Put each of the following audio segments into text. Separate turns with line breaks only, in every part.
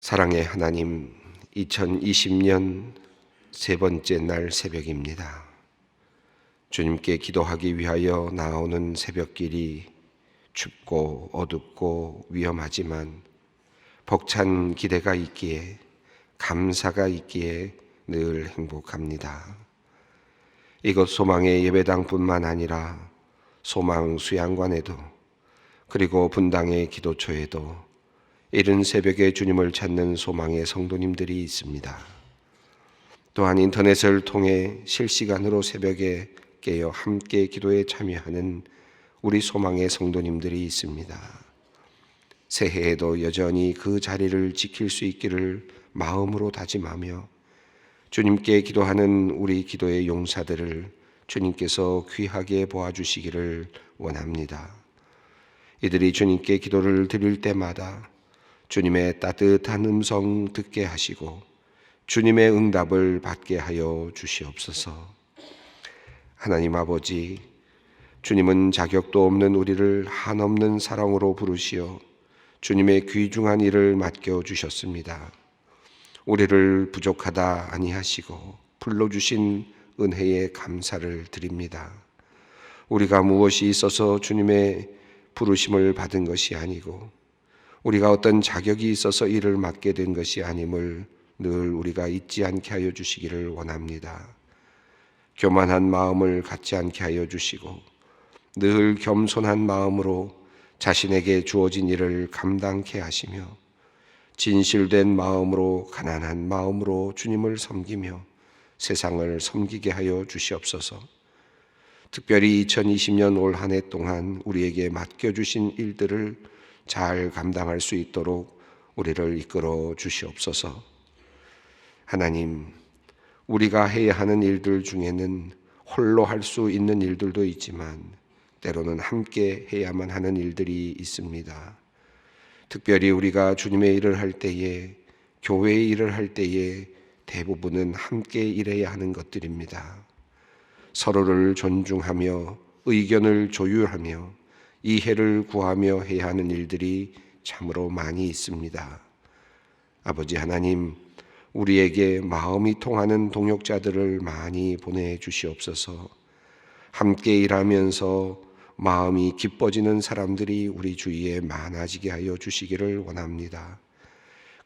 사랑의 하나님, 2020년 세 번째 날 새벽입니다. 주님께 기도하기 위하여 나오는 새벽길이 춥고 어둡고 위험하지만 벅찬 기대가 있기에, 감사가 있기에 늘 행복합니다. 이곳 소망의 예배당뿐만 아니라 소망 수양관에도, 그리고 분당의 기도처에도 이른 새벽에 주님을 찾는 소망의 성도님들이 있습니다. 또한 인터넷을 통해 실시간으로 새벽에 깨어 함께 기도에 참여하는 우리 소망의 성도님들이 있습니다. 새해에도 여전히 그 자리를 지킬 수 있기를 마음으로 다짐하며 주님께 기도하는 우리 기도의 용사들을 주님께서 귀하게 보아주시기를 원합니다. 이들이 주님께 기도를 드릴 때마다 주님의 따뜻한 음성 듣게 하시고 주님의 응답을 받게 하여 주시옵소서. 하나님 아버지, 주님은 자격도 없는 우리를 한없는 사랑으로 부르시어 주님의 귀중한 일을 맡겨주셨습니다. 우리를 부족하다 아니하시고 불러주신 은혜에 감사를 드립니다. 우리가 무엇이 있어서 주님의 부르심을 받은 것이 아니고 우리가 어떤 자격이 있어서 일을 맡게 된 것이 아님을 늘 우리가 잊지 않게 하여 주시기를 원합니다. 교만한 마음을 갖지 않게 하여 주시고 늘 겸손한 마음으로 자신에게 주어진 일을 감당케 하시며 진실된 마음으로, 가난한 마음으로 주님을 섬기며 세상을 섬기게 하여 주시옵소서. 특별히 2020년 올 한 해 동안 우리에게 맡겨주신 일들을 잘 감당할 수 있도록 우리를 이끌어 주시옵소서. 하나님, 우리가 해야 하는 일들 중에는 홀로 할 수 있는 일들도 있지만 때로는 함께 해야만 하는 일들이 있습니다. 특별히 우리가 주님의 일을 할 때에, 교회의 일을 할 때에 대부분은 함께 일해야 하는 것들입니다. 서로를 존중하며 의견을 조율하며 이해를 구하며 해야 하는 일들이 참으로 많이 있습니다. 아버지 하나님, 우리에게 마음이 통하는 동역자들을 많이 보내주시옵소서. 함께 일하면서 마음이 기뻐지는 사람들이 우리 주위에 많아지게 하여 주시기를 원합니다.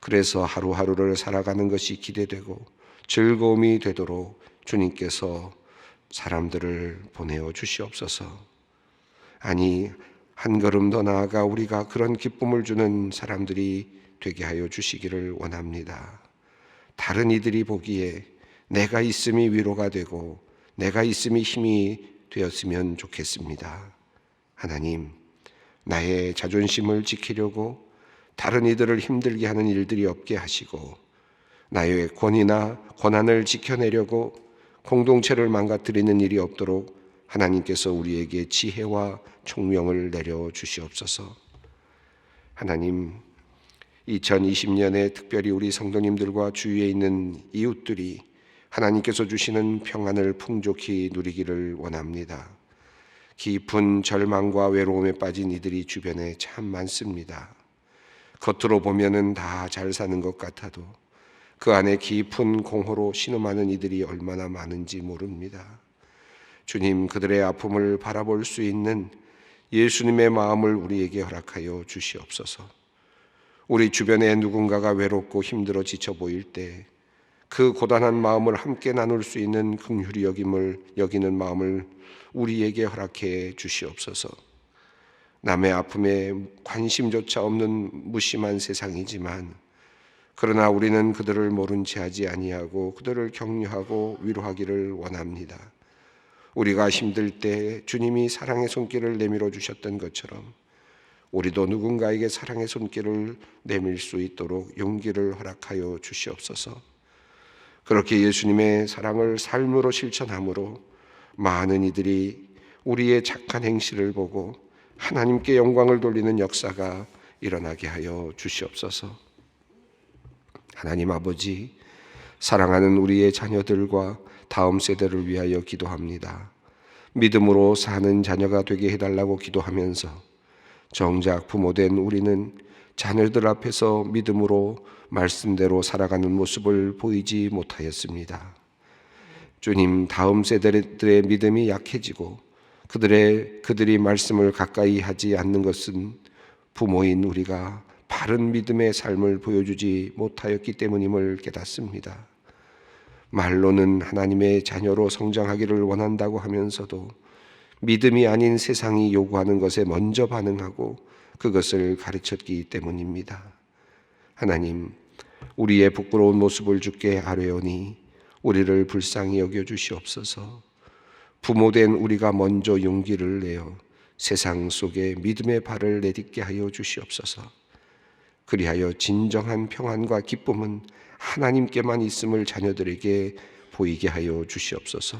그래서 하루하루를 살아가는 것이 기대되고 즐거움이 되도록 주님께서 사람들을 보내어 주시옵소서. 아니, 한 걸음 더 나아가 우리가 그런 기쁨을 주는 사람들이 되게 하여 주시기를 원합니다. 다른 이들이 보기에 내가 있음이 위로가 되고 내가 있음이 힘이 되었으면 좋겠습니다. 하나님, 나의 자존심을 지키려고 다른 이들을 힘들게 하는 일들이 없게 하시고 나의 권위나 권한을 지켜내려고 공동체를 망가뜨리는 일이 없도록 하나님께서 우리에게 지혜와 총명을 내려 주시옵소서. 하나님, 2020년에 특별히 우리 성도님들과 주위에 있는 이웃들이 하나님께서 주시는 평안을 풍족히 누리기를 원합니다. 깊은 절망과 외로움에 빠진 이들이 주변에 참 많습니다. 겉으로 보면은 다 잘 사는 것 같아도 그 안에 깊은 공허로 신음하는 이들이 얼마나 많은지 모릅니다. 주님, 그들의 아픔을 바라볼 수 있는 예수님의 마음을 우리에게 허락하여 주시옵소서. 우리 주변에 누군가가 외롭고 힘들어 지쳐 보일 때 그 고단한 마음을 함께 나눌 수 있는 긍휼히 여기는 마음을 우리에게 허락해 주시옵소서. 남의 아픔에 관심조차 없는 무심한 세상이지만 그러나 우리는 그들을 모른 채 하지 아니하고 그들을 격려하고 위로하기를 원합니다. 우리가 힘들 때 주님이 사랑의 손길을 내밀어 주셨던 것처럼 우리도 누군가에게 사랑의 손길을 내밀 수 있도록 용기를 허락하여 주시옵소서. 그렇게 예수님의 사랑을 삶으로 실천함으로 많은 이들이 우리의 착한 행실을 보고 하나님께 영광을 돌리는 역사가 일어나게 하여 주시옵소서. 하나님 아버지, 사랑하는 우리의 자녀들과 다음 세대를 위하여 기도합니다. 믿음으로 사는 자녀가 되게 해달라고 기도하면서 정작 부모된 우리는 자녀들 앞에서 믿음으로 말씀대로 살아가는 모습을 보이지 못하였습니다. 주님, 다음 세대들의 믿음이 약해지고 그들이 말씀을 가까이 하지 않는 것은 부모인 우리가 바른 믿음의 삶을 보여주지 못하였기 때문임을 깨닫습니다. 말로는 하나님의 자녀로 성장하기를 원한다고 하면서도 믿음이 아닌 세상이 요구하는 것에 먼저 반응하고 그것을 가르쳤기 때문입니다. 하나님, 우리의 부끄러운 모습을 주께 아뢰오니 우리를 불쌍히 여겨 주시옵소서. 부모된 우리가 먼저 용기를 내어 세상 속에 믿음의 발을 내딛게 하여 주시옵소서. 그리하여 진정한 평안과 기쁨은 하나님께만 있음을 자녀들에게 보이게 하여 주시옵소서.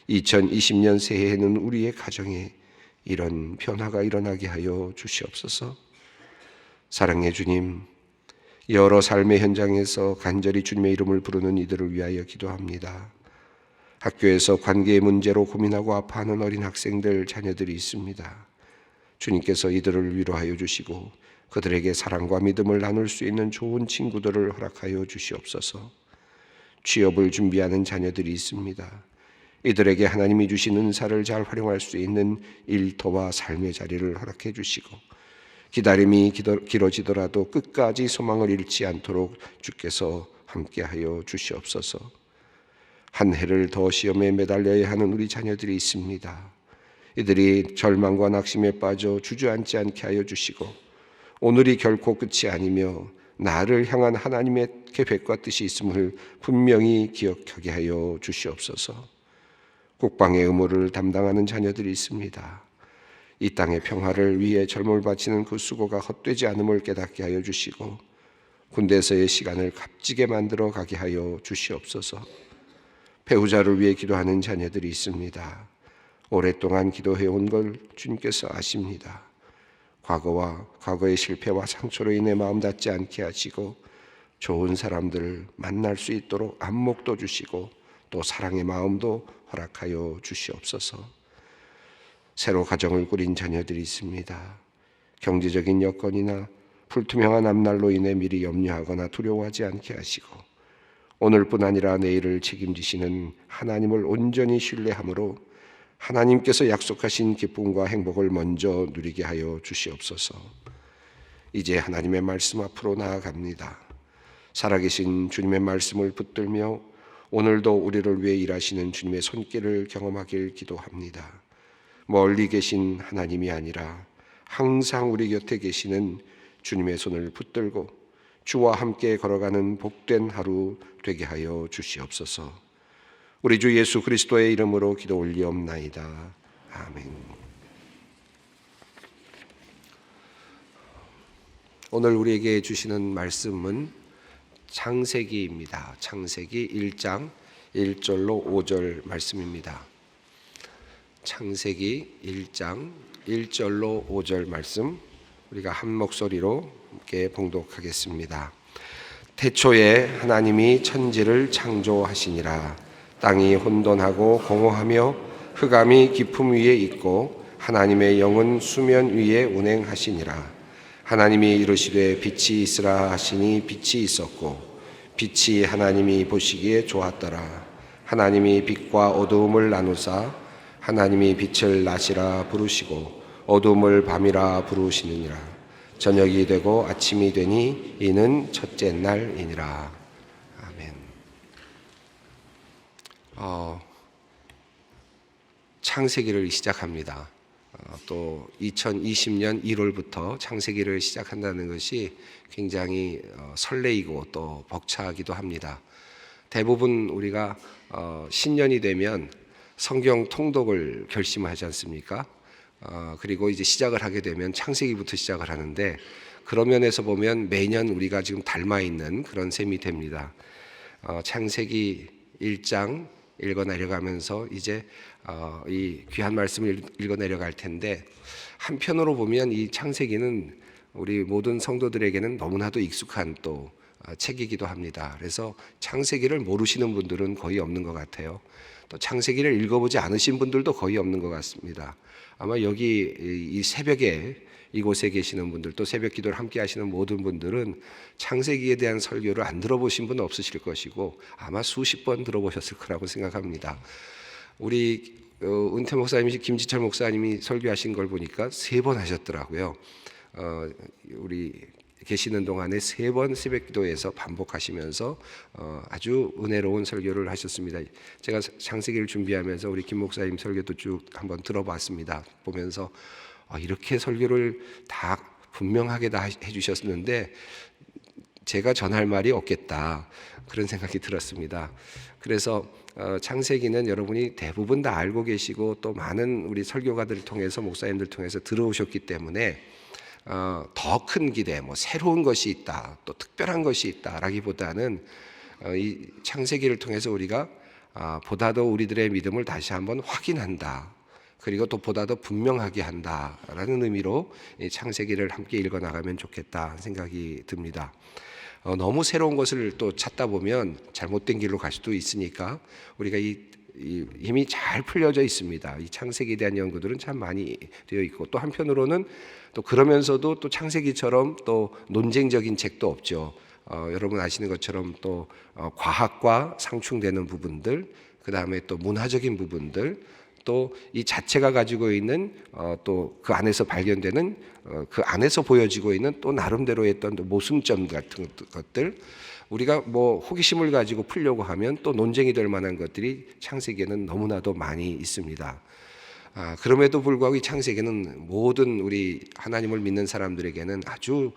2020년 새해에는 우리의 가정에 이런 변화가 일어나게 하여 주시옵소서. 사랑의 주님, 여러 삶의 현장에서 간절히 주님의 이름을 부르는 이들을 위하여 기도합니다. 학교에서 관계의 문제로 고민하고 아파하는 어린 학생들, 자녀들이 있습니다. 주님께서 이들을 위로하여 주시고 그들에게 사랑과 믿음을 나눌 수 있는 좋은 친구들을 허락하여 주시옵소서. 취업을 준비하는 자녀들이 있습니다. 이들에게 하나님이 주신 은사를 잘 활용할 수 있는 일터와 삶의 자리를 허락해 주시고 기다림이 길어지더라도 끝까지 소망을 잃지 않도록 주께서 함께하여 주시옵소서. 한 해를 더 시험에 매달려야 하는 우리 자녀들이 있습니다. 이들이 절망과 낙심에 빠져 주저앉지 않게 하여 주시고 오늘이 결코 끝이 아니며 나를 향한 하나님의 계획과 뜻이 있음을 분명히 기억하게 하여 주시옵소서. 국방의 의무를 담당하는 자녀들이 있습니다. 이 땅의 평화를 위해 젊음을 바치는 그 수고가 헛되지 않음을 깨닫게 하여 주시고 군대에서의 시간을 값지게 만들어 가게 하여 주시옵소서. 배우자를 위해 기도하는 자녀들이 있습니다. 오랫동안 기도해온 걸 주님께서 아십니다. 과거의 실패와 상처로 인해 마음 닿지 않게 하시고 좋은 사람들을 만날 수 있도록 안목도 주시고 또 사랑의 마음도 허락하여 주시옵소서. 새로 가정을 꾸린 자녀들이 있습니다. 경제적인 여건이나 불투명한 앞날로 인해 미리 염려하거나 두려워하지 않게 하시고 오늘뿐 아니라 내일을 책임지시는 하나님을 온전히 신뢰함으로 하나님께서 약속하신 기쁨과 행복을 먼저 누리게 하여 주시옵소서. 이제 하나님의 말씀 앞으로 나아갑니다. 살아계신 주님의 말씀을 붙들며 오늘도 우리를 위해 일하시는 주님의 손길을 경험하길 기도합니다. 멀리 계신 하나님이 아니라 항상 우리 곁에 계시는 주님의 손을 붙들고 주와 함께 걸어가는 복된 하루 되게 하여 주시옵소서. 우리 주 예수 그리스도의 이름으로 기도 올리옵나이다. 아멘. 오늘 우리에게 주시는 말씀은 창세기입니다. 창세기 1장 1절로 5절 말씀입니다. 창세기 1장 1절로 5절 말씀 우리가 한 목소리로 함께 봉독하겠습니다. 태초에 하나님이 천지를 창조하시니라. 땅이 혼돈하고 공허하며 흑암이 깊음 위에 있고 하나님의 영은 수면 위에 운행하시니라. 하나님이 이르시되 빛이 있으라 하시니 빛이 있었고 빛이 하나님이 보시기에 좋았더라. 하나님이 빛과 어두움을 나누사 하나님이 빛을 낮이라 부르시고 어두움을 밤이라 부르시느니라. 저녁이 되고 아침이 되니 이는 첫째 날이니라. 아멘. 창세기를 시작합니다. 또 2020년 1월부터 창세기를 시작한다는 것이 굉장히 설레이고 또 벅차기도 합니다. 대부분 우리가 신년이 되면 성경 통독을 결심하지 않습니까? 그리고 이제 시작을 하게 되면 창세기부터 시작을 하는데 그런 면에서 보면 매년 우리가 지금 닮아 있는 그런 셈이 됩니다. 창세기 1장 읽어내려가면서 이제 이 귀한 말씀을 읽어내려갈 텐데 한편으로 보면 이 창세기는 우리 모든 성도들에게는 너무나도 익숙한 또 책이기도 합니다. 그래서 창세기를 모르시는 분들은 거의 없는 것 같아요. 또 창세기를 읽어보지 않으신 분들도 거의 없는 것 같습니다. 아마 여기 이 새벽에 이곳에 계시는 분들, 또 새벽 기도를 함께 하시는 모든 분들은 창세기에 대한 설교를 안 들어보신 분 없으실 것이고 아마 수십 번 들어보셨을 거라고 생각합니다. 우리 은퇴 목사님이 김지철 목사님이 설교하신 걸 보니까 3번 하셨더라고요. 우리 계시는 동안에 3번 새벽 기도에서 반복하시면서 아주 은혜로운 설교를 하셨습니다. 제가 창세기를 준비하면서 우리 김 목사님 설교도 쭉 한번 들어봤습니다. 보면서 이렇게 설교를 다 분명하게 다 해주셨는데 제가 전할 말이 없겠다, 그런 생각이 들었습니다. 그래서 창세기는 여러분이 대부분 다 알고 계시고 또 많은 우리 설교가들을 통해서, 목사님들 통해서 들어오셨기 때문에 더 큰 기대, 새로운 것이 있다, 또 특별한 것이 있다라기보다는 이 창세기를 통해서 우리가 보다 더 우리들의 믿음을 다시 한번 확인한다, 그리고 또 보다 더 분명하게 한다라는 의미로 이 창세기를 함께 읽어나가면 좋겠다 생각이 듭니다. 너무 새로운 것을 또 찾다 보면 잘못된 길로 갈 수도 있으니까 우리가 이미 잘 풀려져 있습니다. 이 창세기에 대한 연구들은 참 많이 되어 있고, 또 한편으로는 또 그러면서도 또 창세기처럼 또 논쟁적인 책도 없죠. 여러분 아시는 것처럼 또 과학과 상충되는 부분들, 그 다음에 또 문화적인 부분들, 또 이 자체가 가지고 있는 또 그 안에서 발견되는 그 안에서 보여지고 있는 또 나름대로의 어떤 모순점 같은 것들, 우리가 호기심을 가지고 풀려고 하면 또 논쟁이 될 만한 것들이 창세기에는 너무나도 많이 있습니다. 그럼에도 불구하고 이 창세기는 모든 우리 하나님을 믿는 사람들에게는 아주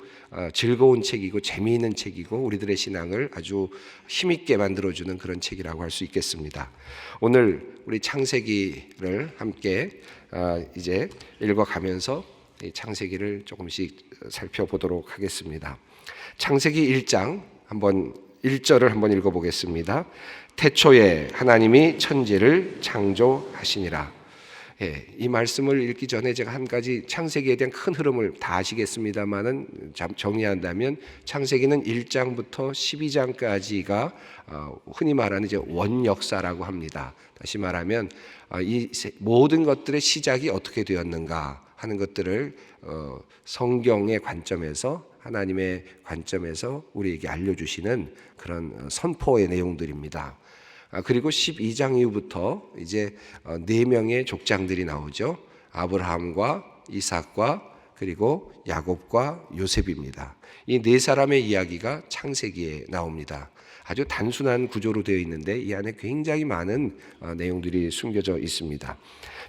즐거운 책이고 재미있는 책이고 우리들의 신앙을 아주 힘있게 만들어주는 그런 책이라고 할 수 있겠습니다. 오늘 우리 창세기를 함께 이제 읽어가면서 이 창세기를 조금씩 살펴보도록 하겠습니다. 창세기 1장 1절을 한번 읽어보겠습니다. 태초에 하나님이 천지를 창조하시니라. 이 말씀을 읽기 전에 제가 한 가지 창세기에 대한 큰 흐름을 다 아시겠습니다만은 정리한다면 창세기는 1장부터 12장까지가 흔히 말하는 이제 원역사라고 합니다. 다시 말하면 이 모든 것들의 시작이 어떻게 되었는가 하는 것들을 성경의 관점에서, 하나님의 관점에서 우리에게 알려주시는 그런 선포의 내용들입니다. 그리고 12장 이후부터 이제 4명의 족장들이 나오죠. 아브라함과 이삭과 그리고 야곱과 요셉입니다. 이 4사람의 이야기가 창세기에 나옵니다. 아주 단순한 구조로 되어 있는데 이 안에 굉장히 많은 내용들이 숨겨져 있습니다.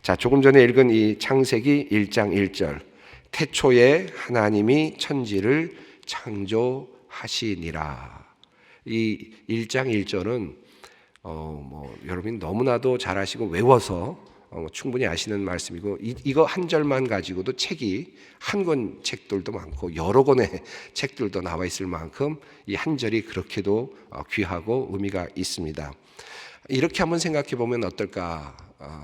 자, 조금 전에 읽은 이 창세기 1장 1절, 태초에 하나님이 천지를 창조하시니라. 이 1장 1절은 여러분이 너무나도 잘 아시고 외워서 충분히 아시는 말씀이고, 이거 한 절만 가지고도 책이 한 권 책들도 많고 여러 권의 책들도 나와 있을 만큼 이 한 절이 그렇게도 귀하고 의미가 있습니다. 이렇게 한번 생각해 보면 어떨까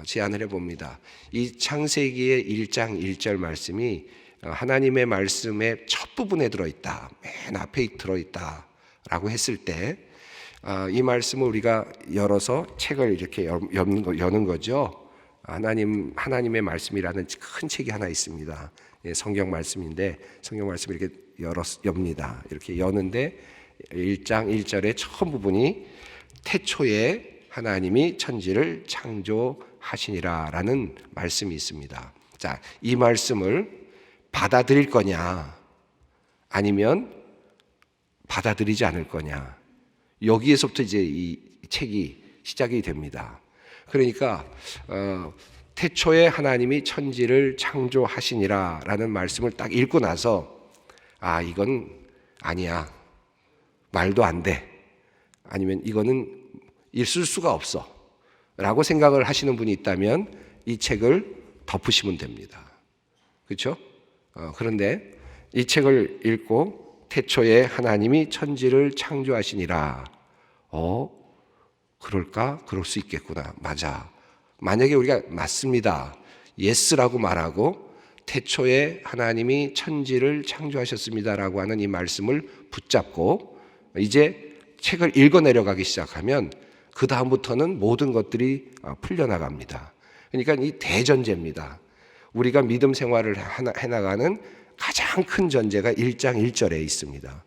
제안을 해봅니다. 이 창세기의 1장 1절 말씀이 하나님의 말씀의 첫 부분에 들어있다, 맨 앞에 들어있다라고 했을 때 이 말씀을 우리가 열어서 책을 이렇게 여는 거죠. 하나님의 말씀이라는 큰 책이 하나 있습니다. 성경 말씀인데 성경 말씀을 이렇게 엽니다. 이렇게 여는데 1장 1절의 처음 부분이 태초에 하나님이 천지를 창조하시니라라는 말씀이 있습니다. 자, 이 말씀을 받아들일 거냐 아니면 받아들이지 않을 거냐, 여기에서부터 이제 이 책이 시작이 됩니다. 그러니까 태초에 하나님이 천지를 창조하시니라라는 말씀을 딱 읽고 나서 이건 아니야, 말도 안 돼, 아니면 이거는 있을 수가 없어 라고 생각을 하시는 분이 있다면 이 책을 덮으시면 됩니다. 그렇죠? 그런데 이 책을 읽고 태초에 하나님이 천지를 창조하시니라. 그럴까? 그럴 수 있겠구나. 맞아. 만약에 우리가 맞습니다, 예스라고 말하고 태초에 하나님이 천지를 창조하셨습니다라고 하는 이 말씀을 붙잡고 이제 책을 읽어 내려가기 시작하면 그 다음부터는 모든 것들이 풀려나갑니다. 그러니까 이 대전제입니다. 우리가 믿음 생활을 해나가는 가장 큰 전제가 1장 1절에 있습니다.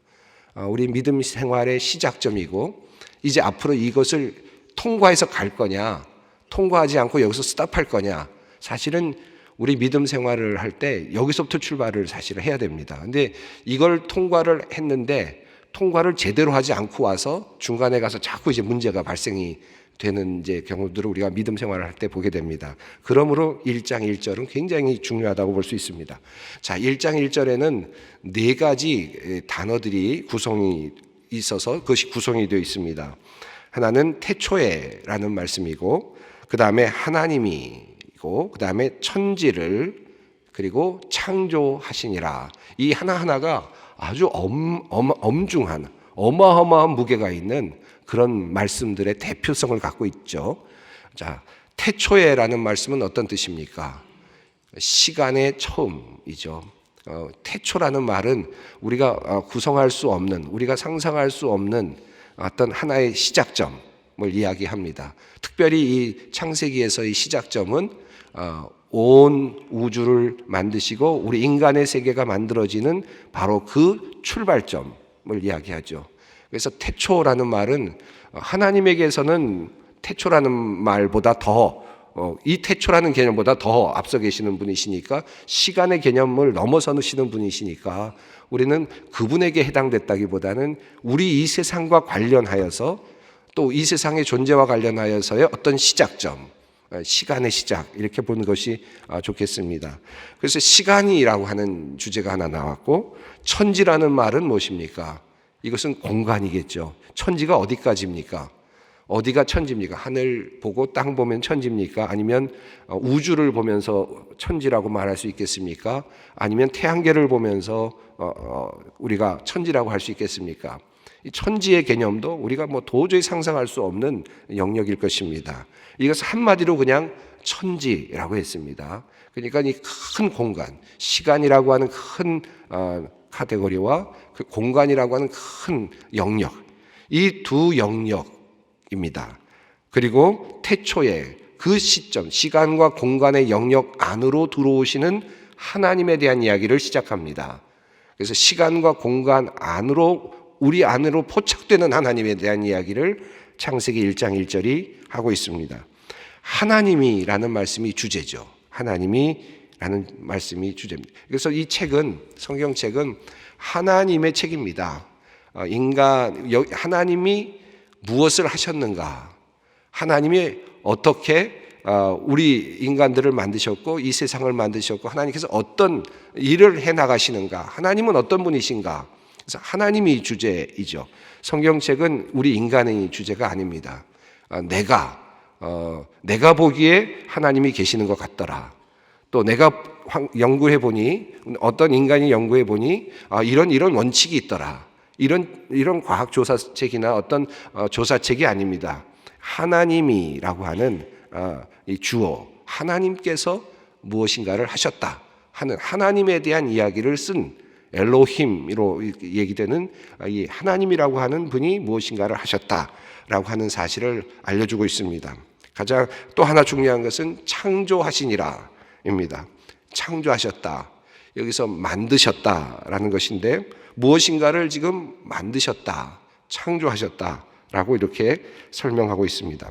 우리 믿음 생활의 시작점이고 이제 앞으로 이것을 통과해서 갈 거냐, 통과하지 않고 여기서 스탑할 거냐. 사실은 우리 믿음 생활을 할 때 여기서부터 출발을 사실 해야 됩니다. 근데 이걸 통과를 했는데 통과를 제대로 하지 않고 와서 중간에 가서 자꾸 이제 문제가 발생이 되는 이제 경우들을 우리가 믿음 생활을 할 때 보게 됩니다. 그러므로 1장 1절은 굉장히 중요하다고 볼 수 있습니다. 자, 1장 1절에는 네 가지 단어들이 구성이 있어서 그것이 구성이 되어 있습니다. 하나는 태초에라는 말씀이고, 그 다음에 하나님이고, 그 다음에 천지를 그리고 창조하시니라. 이 하나하나가 아주 엄중한 어마어마한 무게가 있는 그런 말씀들의 대표성을 갖고 있죠. 자, 태초에라는 말씀은 어떤 뜻입니까? 시간의 처음이죠. 태초라는 말은 우리가 구성할 수 없는, 우리가 상상할 수 없는 어떤 하나의 시작점을 이야기합니다. 특별히 이 창세기에서의 시작점은 온 우주를 만드시고 우리 인간의 세계가 만들어지는 바로 그 출발점을 이야기하죠. 그래서 태초라는 말은 하나님에게서는 태초라는 말보다 이 태초라는 개념보다 더 앞서 계시는 분이시니까, 시간의 개념을 넘어서시는 분이시니까 우리는 그분에게 해당됐다기보다는 우리 이 세상과 관련하여서 또 이 세상의 존재와 관련하여서의 어떤 시작점, 시간의 시작, 이렇게 보는 것이 좋겠습니다. 그래서 시간이라고 하는 주제가 하나 나왔고, 천지라는 말은 무엇입니까? 이것은 공간이겠죠. 천지가 어디까지입니까? 어디가 천지입니까? 하늘 보고 땅 보면 천지입니까? 아니면 우주를 보면서 천지라고 말할 수 있겠습니까? 아니면 태양계를 보면서 우리가 천지라고 할 수 있겠습니까? 이 천지의 개념도 우리가 도저히 상상할 수 없는 영역일 것입니다. 이것을 한마디로 그냥 천지라고 했습니다. 그러니까 이 큰 공간, 시간이라고 하는 큰 카테고리와 그 공간이라고 하는 큰 영역, 이 두 영역입니다. 그리고 태초에 그 시점, 시간과 공간의 영역 안으로 들어오시는 하나님에 대한 이야기를 시작합니다. 그래서 시간과 공간 안으로, 우리 안으로 포착되는 하나님에 대한 이야기를 창세기 1장 1절이 하고 있습니다. 하나님이라는 말씀이 주제죠. 하나님이라는 말씀이 주제입니다. 그래서 이 책은, 성경책은 하나님의 책입니다. 하나님이 무엇을 하셨는가? 하나님이 어떻게 우리 인간들을 만드셨고 이 세상을 만드셨고 하나님께서 어떤 일을 해나가시는가? 하나님은 어떤 분이신가? 그래서 하나님이 주제이죠. 성경책은 우리 인간의 주제가 아닙니다. 내가 보기에 하나님이 계시는 것 같더라. 또 내가 연구해 보니, 어떤 인간이 연구해 보니 이런 원칙이 있더라. 이런 과학 조사책이나 어떤 조사책이 아닙니다. 하나님이라고 하는 이 주어, 하나님께서 무엇인가를 하셨다 하는 하나님에 대한 이야기를 쓴 엘로힘으로 얘기되는 이 하나님이라고 하는 분이 무엇인가를 하셨다라고 하는 사실을 알려주고 있습니다. 가장 또 하나 중요한 것은 창조하시니라입니다. 창조하셨다. 여기서 만드셨다라는 것인데, 무엇인가를 지금 만드셨다, 창조하셨다라고 이렇게 설명하고 있습니다.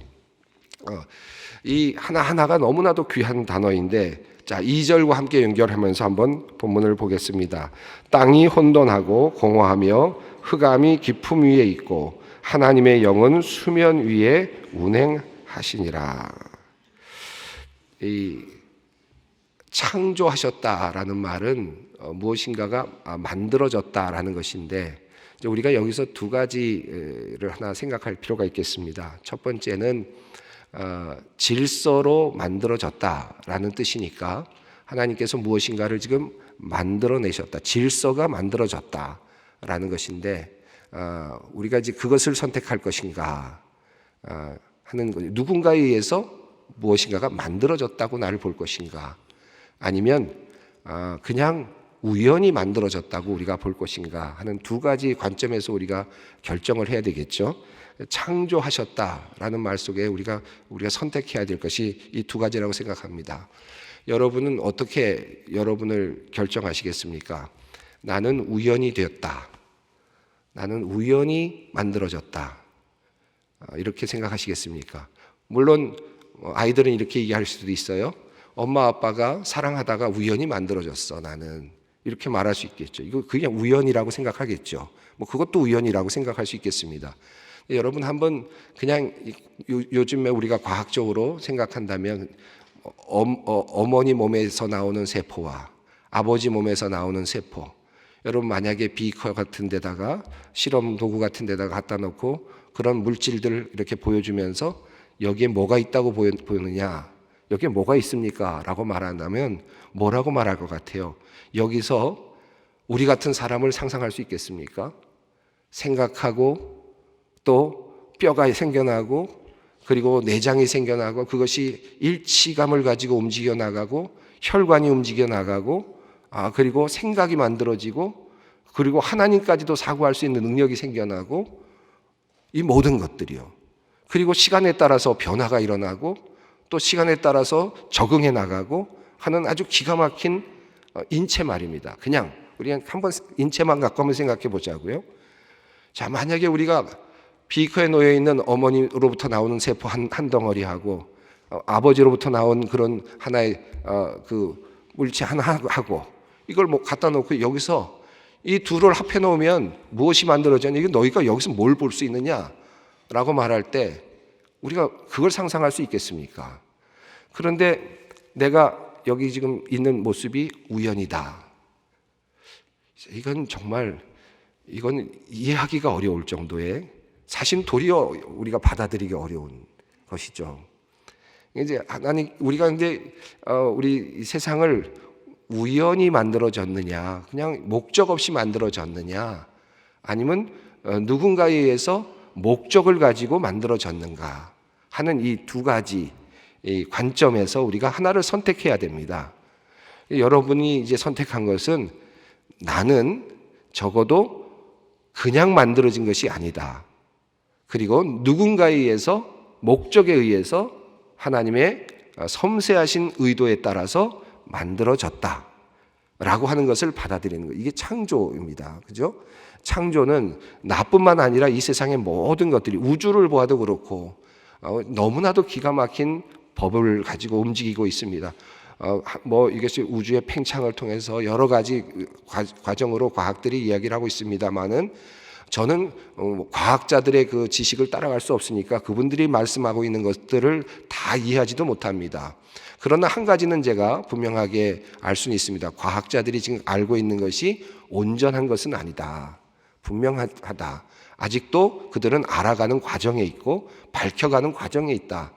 이 하나하나가 너무나도 귀한 단어인데, 자, 2절과 함께 연결하면서 한번 본문을 보겠습니다. 땅이 혼돈하고 공허하며 흑암이 깊음 위에 있고 하나님의 영은 수면 위에 운행하시니라. 이 창조하셨다라는 말은 무엇인가가 만들어졌다라는 것인데, 우리가 여기서 두 가지를 하나 생각할 필요가 있겠습니다. 첫 번째는 질서로 만들어졌다라는 뜻이니까 하나님께서 무엇인가를 지금 만들어내셨다, 질서가 만들어졌다라는 것인데, 우리가 이제 그것을 선택할 것인가 하는 거죠. 누군가에 의해서 무엇인가가 만들어졌다고 나를 볼 것인가, 아니면 그냥 우연히 만들어졌다고 우리가 볼 것인가 하는 두 가지 관점에서 우리가 결정을 해야 되겠죠. 창조하셨다라는 말 속에 우리가 선택해야 될 것이 이 두 가지라고 생각합니다. 여러분은 어떻게 여러분을 결정하시겠습니까? 나는 우연이 되었다. 나는 우연히 만들어졌다. 이렇게 생각하시겠습니까? 물론 아이들은 이렇게 얘기할 수도 있어요. 엄마 아빠가 사랑하다가 우연히 만들어졌어, 나는. 이렇게 말할 수 있겠죠. 이거 그냥 우연이라고 생각하겠죠. 뭐 그것도 우연이라고 생각할 수 있겠습니다. 여러분 한번 그냥 요즘에 우리가 과학적으로 생각한다면 어머니 몸에서 나오는 세포와 아버지 몸에서 나오는 세포, 여러분 만약에 비커 같은 데다가 실험 도구 같은 데다가 갖다 놓고 그런 물질들을 이렇게 보여주면서 여기에 뭐가 있다고 보이느냐, 여기에 뭐가 있습니까? 라고 말한다면 뭐라고 말할 것 같아요? 여기서 우리 같은 사람을 상상할 수 있겠습니까? 생각하고 또 뼈가 생겨나고 그리고 내장이 생겨나고 그것이 일치감을 가지고 움직여 나가고 혈관이 움직여 나가고 그리고 생각이 만들어지고 그리고 하나님까지도 사고할 수 있는 능력이 생겨나고 이 모든 것들이요. 그리고 시간에 따라서 변화가 일어나고 또 시간에 따라서 적응해 나가고 하는 아주 기가 막힌 인체 말입니다. 그냥 우리가 한번 인체만 갖고 한번 생각해 보자고요. 자, 만약에 우리가 비커에 놓여 있는 어머니로부터 나오는 세포 한 덩어리하고 아버지로부터 나온 그런 하나의 그 물체 하나하고 이걸 뭐 갖다 놓고 여기서 이 둘을 합해 놓으면 무엇이 만들어졌냐? 이게 너희가 여기서 뭘 볼 수 있느냐라고 말할 때 우리가 그걸 상상할 수 있겠습니까? 그런데 내가 여기 지금 있는 모습이 우연이다. 이건 정말 이건 이해하기가 어려울 정도의 사실 도리어 우리가 받아들이기 어려운 것이죠. 이제 하나님 우리가 이제 우리 세상을 우연히 만들어졌느냐, 그냥 목적 없이 만들어졌느냐, 아니면 누군가에 의해서 목적을 가지고 만들어졌는가 하는 이 두 가지 이 관점에서 우리가 하나를 선택해야 됩니다. 여러분이 이제 선택한 것은 나는 적어도 그냥 만들어진 것이 아니다. 그리고 누군가에 의해서 목적에 의해서 하나님의 섬세하신 의도에 따라서 만들어졌다 라고 하는 것을 받아들이는 거예요. 이게 창조입니다. 그죠? 창조는 나뿐만 아니라 이 세상의 모든 것들이 우주를 보아도 그렇고 너무나도 기가 막힌 법을 가지고 움직이고 있습니다. 뭐 이것이 우주의 팽창을 통해서 여러 가지 과정으로 과학들이 이야기를 하고 있습니다만은 저는 과학자들의 그 지식을 따라갈 수 없으니까 그분들이 말씀하고 있는 것들을 다 이해하지도 못합니다. 그러나 한 가지는 제가 분명하게 알 수는 있습니다. 과학자들이 지금 알고 있는 것이 온전한 것은 아니다. 분명하다. 아직도 그들은 알아가는 과정에 있고 밝혀가는 과정에 있다.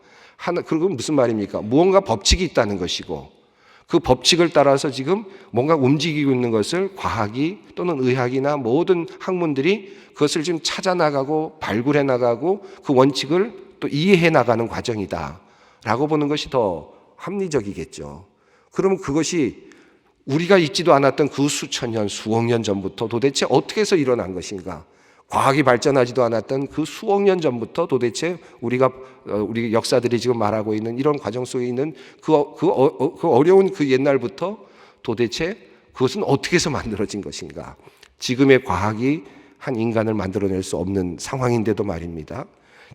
그리고 무슨 말입니까? 무언가 법칙이 있다는 것이고 그 법칙을 따라서 지금 뭔가 움직이고 있는 것을 과학이 또는 의학이나 모든 학문들이 그것을 지금 찾아나가고 발굴해 나가고 그 원칙을 또 이해해 나가는 과정이다 라고 보는 것이 더 합리적이겠죠. 그러면 그것이 우리가 잊지도 않았던 그 수천 년, 수억 년 전부터 도대체 어떻게 해서 일어난 것인가? 과학이 발전하지도 않았던 그 수억 년 전부터 도대체 우리 역사들이 지금 말하고 있는 이런 과정 속에 있는 그 어려운 그 옛날부터 도대체 그것은 어떻게 해서 만들어진 것인가? 지금의 과학이 한 인간을 만들어낼 수 없는 상황인데도 말입니다.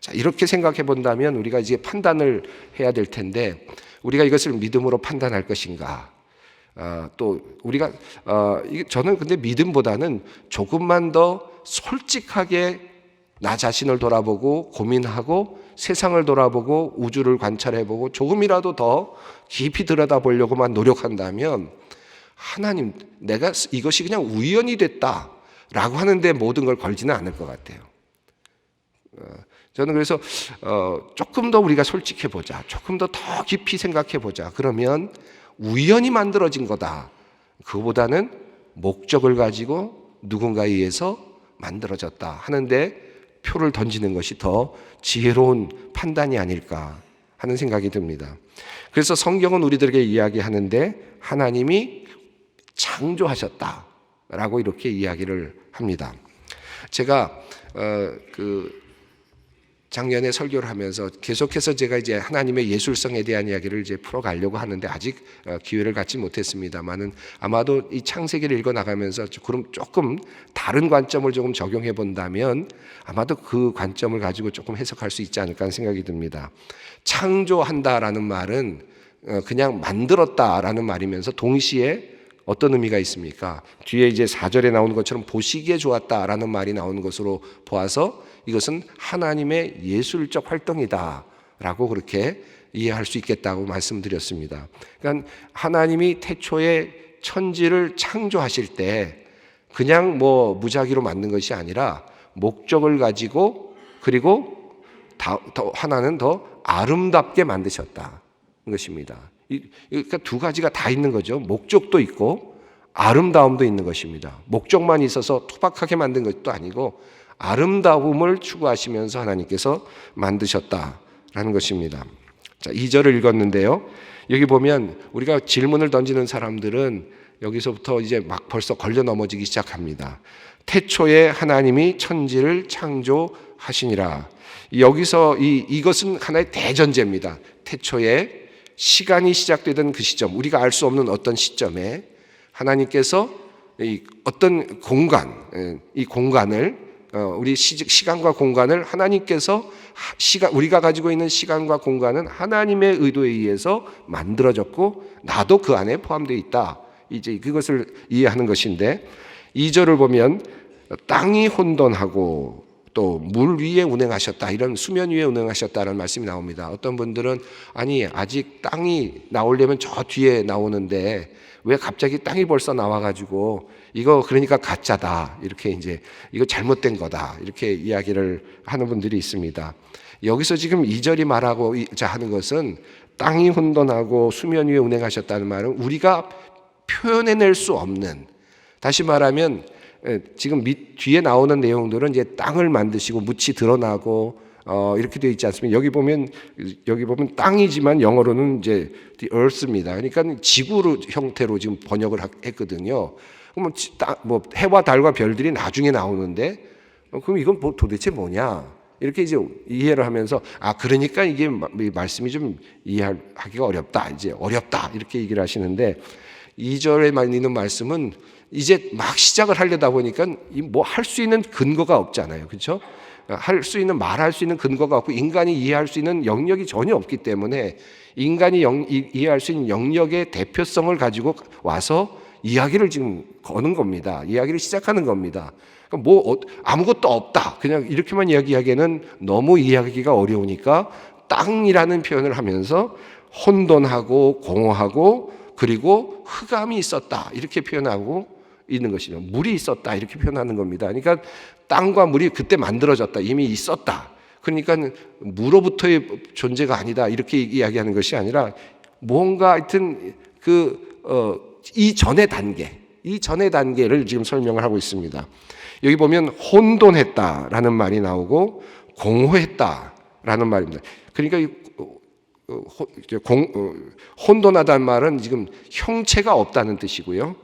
자, 이렇게 생각해 본다면 우리가 이제 판단을 해야 될 텐데 우리가 이것을 믿음으로 판단할 것인가? 또 우리가 저는 근데 믿음보다는 조금만 더 솔직하게 나 자신을 돌아보고 고민하고 세상을 돌아보고 우주를 관찰해보고 조금이라도 더 깊이 들여다보려고만 노력한다면 하나님 내가 이것이 그냥 우연이 됐다라고 하는데 모든 걸 걸지는 않을 것 같아요. 저는 그래서 조금 더 우리가 솔직해보자, 조금 더 깊이 생각해보자. 그러면 우연히 만들어진 거다. 그보다는 목적을 가지고 누군가에 의해서 만들어졌다 하는데 표를 던지는 것이 더 지혜로운 판단이 아닐까 하는 생각이 듭니다. 그래서 성경은 우리들에게 이야기하는데 하나님이 창조하셨다라고 이렇게 이야기를 합니다. 제가 작년에 설교를 하면서 계속해서 제가 이제 하나님의 예술성에 대한 이야기를 이제 풀어가려고 하는데 아직 기회를 갖지 못했습니다만은 아마도 이 창세기를 읽어 나가면서 그럼 조금 다른 관점을 조금 적용해 본다면 아마도 그 관점을 가지고 조금 해석할 수 있지 않을까 하는 생각이 듭니다. 창조한다라는 말은 그냥 만들었다라는 말이면서 동시에 어떤 의미가 있습니까? 뒤에 이제 4절에 나오는 것처럼 보시기에 좋았다라는 말이 나오는 것으로 보아서 이것은 하나님의 예술적 활동이다라고 그렇게 이해할 수 있겠다고 말씀드렸습니다. 그러니까 하나님이 태초에 천지를 창조하실 때 그냥 뭐 무작위로 만든 것이 아니라 목적을 가지고 그리고 하나는 더 아름답게 만드셨다는 것입니다. 그러니까 두 가지가 다 있는 거죠. 목적도 있고 아름다움도 있는 것입니다. 목적만 있어서 투박하게 만든 것도 아니고 아름다움을 추구하시면서 하나님께서 만드셨다라는 것입니다. 자, 2절을 읽었는데요. 여기 보면 우리가 질문을 던지는 사람들은 여기서부터 이제 막 벌써 걸려 넘어지기 시작합니다. 태초에 하나님이 천지를 창조하시니라. 여기서 이것은 하나의 대전제입니다. 태초에 시간이 시작되던 그 시점, 우리가 알 수 없는 어떤 시점에 하나님께서 어떤 공간, 이 공간을 우리 시간과 공간을 하나님께서 우리가 가지고 있는 시간과 공간은 하나님의 의도에 의해서 만들어졌고 나도 그 안에 포함되어 있다. 이제 그것을 이해하는 것인데 2절을 보면 땅이 혼돈하고 또 물 위에 운행하셨다, 이런 수면 위에 운행하셨다는 말씀이 나옵니다. 어떤 분들은 아니 아직 땅이 나오려면 저 뒤에 나오는데 왜 갑자기 땅이 벌써 나와가지고 이거 그러니까 가짜다, 이렇게 이제 이거 잘못된 거다, 이렇게 이야기를 하는 분들이 있습니다. 여기서 지금 2절이 말하고 하는 것은 땅이 혼돈하고 수면 위에 운행하셨다는 말은 우리가 표현해낼 수 없는, 다시 말하면 지금 뒤에 나오는 내용들은 이제 땅을 만드시고 묻이 드러나고 이렇게 되어 있지 않습니까? 여기 보면 땅이지만 영어로는 이제 the earth입니다. 그러니까 지구 형태로 지금 번역을 했거든요. 그러면 뭐 해와 달과 별들이 나중에 나오는데 그럼 이건 도대체 뭐냐? 이렇게 이제 이해를 하면서 그러니까 이게 말씀이 좀 이해하기가 어렵다. 이제 어렵다. 이렇게 얘기를 하시는데 2절에 있는 말씀은 이제 막 시작을 하려다 보니까 뭐 할 수 있는 근거가 없잖아요. 그렇죠? 말할 수 있는 근거가 없고 인간이 이해할 수 있는 영역이 전혀 없기 때문에 인간이 이해할 수 있는 영역의 대표성을 가지고 와서 이야기를 지금 거는 겁니다. 이야기를 시작하는 겁니다. 그러니까 아무것도 없다, 그냥 이렇게만 이야기하기에는 너무 이해하기가 어려우니까 땅이라는 표현을 하면서 혼돈하고 공허하고 그리고 흑암이 있었다, 이렇게 표현하고 있는 것이죠. 물이 있었다, 이렇게 표현하는 겁니다. 그러니까 땅과 물이 그때 만들어졌다, 이미 있었다. 그러니까 물로부터의 존재가 아니다, 이렇게 이야기하는 것이 아니라 뭔가 하여튼 이 전의 단계를 지금 설명을 하고 있습니다. 여기 보면 혼돈했다라는 말이 나오고 공허했다라는 말입니다. 그러니까 혼돈하다는 말은 지금 형체가 없다는 뜻이고요.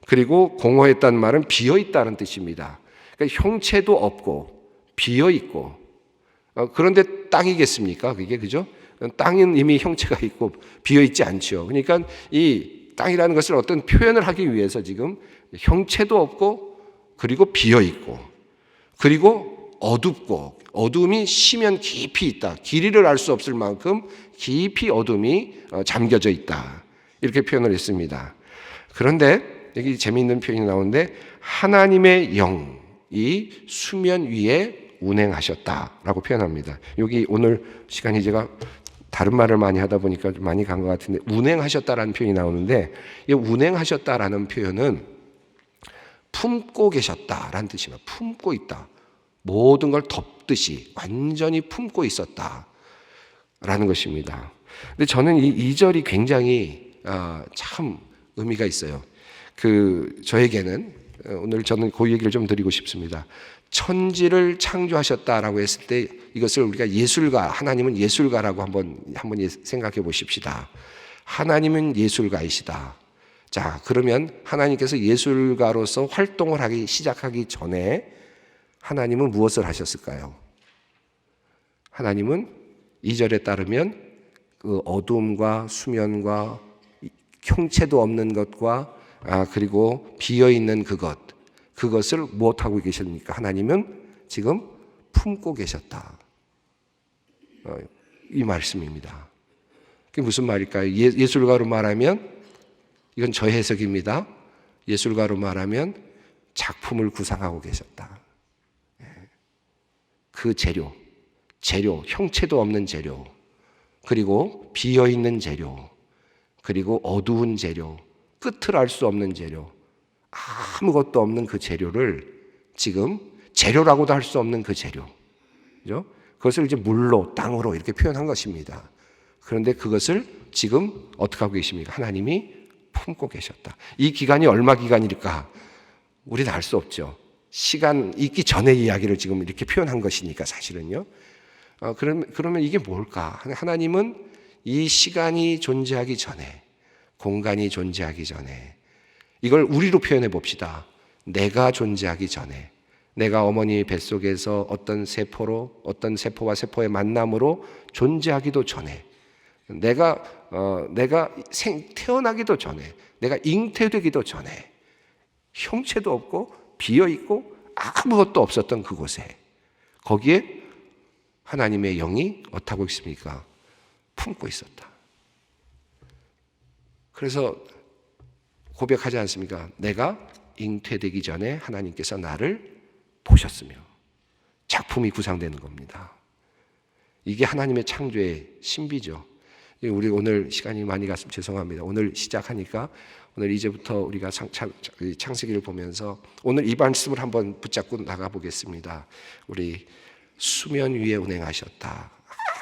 그리고 공허했다는 말은 비어있다는 뜻입니다. 그러니까 형체도 없고 비어있고, 그런데 땅이겠습니까? 그게, 그죠? 땅은 이미 형체가 있고 비어있지 않죠. 그러니까 이 땅이라는 것을 어떤 표현을 하기 위해서 지금 형체도 없고 그리고 비어있고 그리고 어둡고, 어둠이 심연 깊이 있다, 길이를 알 수 없을 만큼 깊이 어둠이 잠겨져 있다, 이렇게 표현을 했습니다. 그런데 여기 재미있는 표현이 나오는데 하나님의 영이 수면 위에 운행하셨다라고 표현합니다. 여기 오늘 시간이 제가 다른 말을 많이 하다 보니까 좀 많이 간 것 같은데 운행하셨다라는 표현이 나오는데, 이 운행하셨다라는 표현은 품고 계셨다라는 뜻입니다. 품고 있다, 모든 걸 덮듯이 완전히 품고 있었다라는 것입니다. 근데 저는 이 2절이 굉장히 참 의미가 있어요. 저에게는 오늘 저는 그 얘기를 좀 드리고 싶습니다. 천지를 창조하셨다라고 했을 때 이것을 우리가 예술가, 하나님은 예술가라고 한번 생각해 보십시다. 하나님은 예술가이시다. 자, 그러면 하나님께서 예술가로서 활동을 시작하기 전에 하나님은 무엇을 하셨을까요? 하나님은 2절에 따르면 그 어둠과 수면과 형체도 없는 것과 그리고 비어있는 그것을 무엇하고 계십니까? 하나님은 지금 품고 계셨다. 이 말씀입니다. 그게 무슨 말일까요? 예술가로 말하면, 이건 저 해석입니다. 예술가로 말하면 작품을 구상하고 계셨다. 그 재료, 형체도 없는 재료, 그리고 비어있는 재료, 그리고 어두운 재료, 끝을 알 수 없는 재료, 아무것도 없는 그 재료를 지금 재료라고도 할 수 없는 그 재료, 그죠? 그것을 이제 물로, 땅으로 이렇게 표현한 것입니다. 그런데 그것을 지금 어떻게 하고 계십니까? 하나님이 품고 계셨다. 이 기간이 얼마 기간일까? 우리는 알 수 없죠. 시간 있기 전의 이야기를 지금 이렇게 표현한 것이니까 사실은요. 그러면 이게 뭘까? 하나님은 이 시간이 존재하기 전에, 공간이 존재하기 전에, 이걸 우리로 표현해 봅시다. 내가 존재하기 전에, 내가 어머니 뱃속에서 어떤 세포와 세포의 만남으로 존재하기도 전에, 내가 태어나기도 전에, 내가 잉태되기도 전에, 형체도 없고 비어있고 아무것도 없었던 그곳에, 거기에 하나님의 영이 어떻게 있습니까? 품고 있었다. 그래서 고백하지 않습니까? 내가 잉태되기 전에 하나님께서 나를 보셨으며 작품이 구상되는 겁니다. 이게 하나님의 창조의 신비죠. 우리 오늘 시간이 많이 갔으면 죄송합니다. 오늘 시작하니까 오늘 이제부터 우리가 창세기를 보면서 오늘 이 말씀을 한번 붙잡고 나가보겠습니다. 우리 수면 위에 운행하셨다.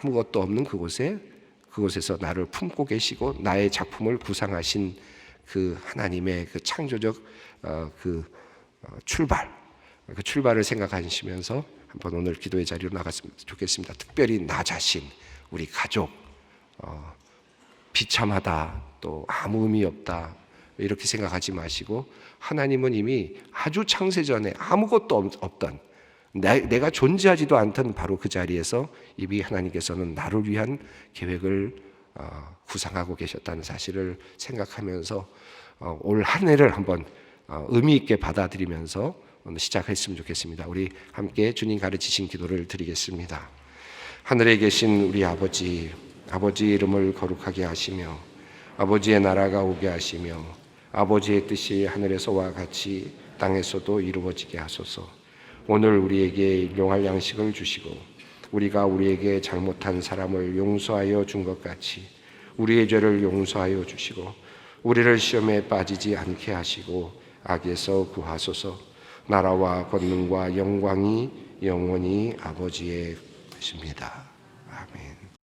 아무것도 없는 그곳에서 나를 품고 계시고 나의 작품을 구상하신 그 하나님의 그 창조적 출발, 그 출발을 생각하시면서 한번 오늘 기도의 자리로 나갔으면 좋겠습니다. 특별히 나 자신, 우리 가족, 비참하다, 또 아무 의미 없다, 이렇게 생각하지 마시고 하나님은 이미 아주 창세전에 아무것도 없던, 내가 존재하지도 않던 바로 그 자리에서 이미 하나님께서는 나를 위한 계획을 구상하고 계셨다는 사실을 생각하면서 올 한 해를 한번 의미 있게 받아들이면서 오늘 시작했으면 좋겠습니다. 우리 함께 주님 가르치신 기도를 드리겠습니다. 하늘에 계신 우리 아버지 이름을 거룩하게 하시며 아버지의 나라가 오게 하시며 아버지의 뜻이 하늘에서와 같이 땅에서도 이루어지게 하소서. 오늘 우리에게 일용할 양식을 주시고 우리가 우리에게 잘못한 사람을 용서하여 준 것 같이 우리의 죄를 용서하여 주시고 우리를 시험에 빠지지 않게 하시고 악에서 구하소서. 나라와 권능과 영광이 영원히 아버지의 것입니다. 아멘.